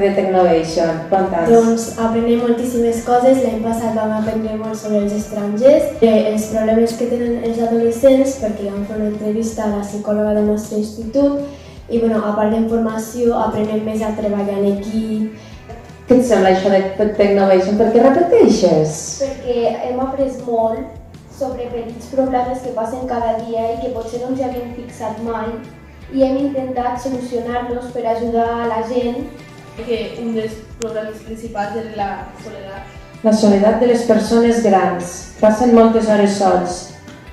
de Technovation? Quantes? Doncs aprenem moltíssimes coses. L'any passat vam aprendre molt sobre els estrangers, els problemes que tenen els adolescents, perquè vam fer una entrevista a la psicòloga del nostre institut i a part d'informació aprenem més a treballar en equip. Què et sembla això de Technovation? Per què repeteixes? Perquè hem après molt sobre petits problemes que passen cada dia i que potser no ens hi havíem fixat mai i hem intentat solucionar-los per ajudar a la gent. Que un dels problemes principals és la soledat. La soledat de les persones grans. Passen moltes hores sols.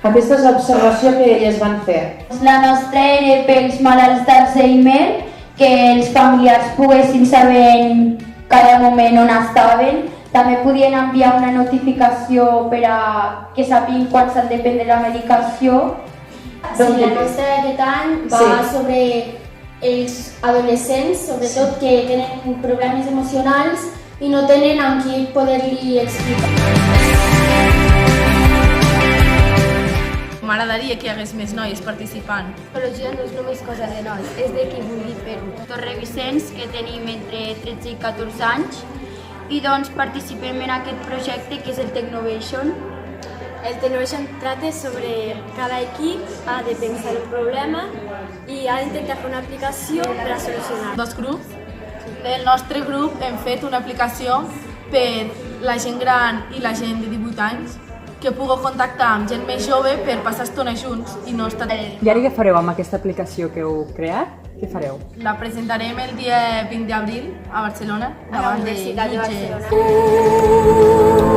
Aquesta és l'observació que elles van fer. La nostra era pels malalts d'Alzheimer, que els familiars poguessin saber en cada moment on estaven. També podien enviar una notificació per a que sàpiguen quan s'han de prendre la medicació. Sí, la nostra d'aquest any va sobre els adolescents, sobretot que tenen problemes emocionals i no tenen amb qui poder-li explicar. M'agradaria que hi hagués més noies participant. L'ecologia no és només cosa de nois, és de qui vulgui fer-ho. Tots revisents que tenim entre 13 i 14 anys i doncs participem en aquest projecte que és el Technovation. El Technovation trata sobre cada equip ha de pensar un problema i ha d'intentar fer una aplicació per a solucionar-lo. Dos grups. Del nostre grup hem fet una aplicació per la gent gran i la gent de 18 anys que pugui contactar amb gent més jove per passar estona junts i no estar... I ara què fareu amb aquesta aplicació que heu creat? Què fareu? La presentarem el dia 20 d'abril a Barcelona, davant de Universitat de jutges. Barcelona.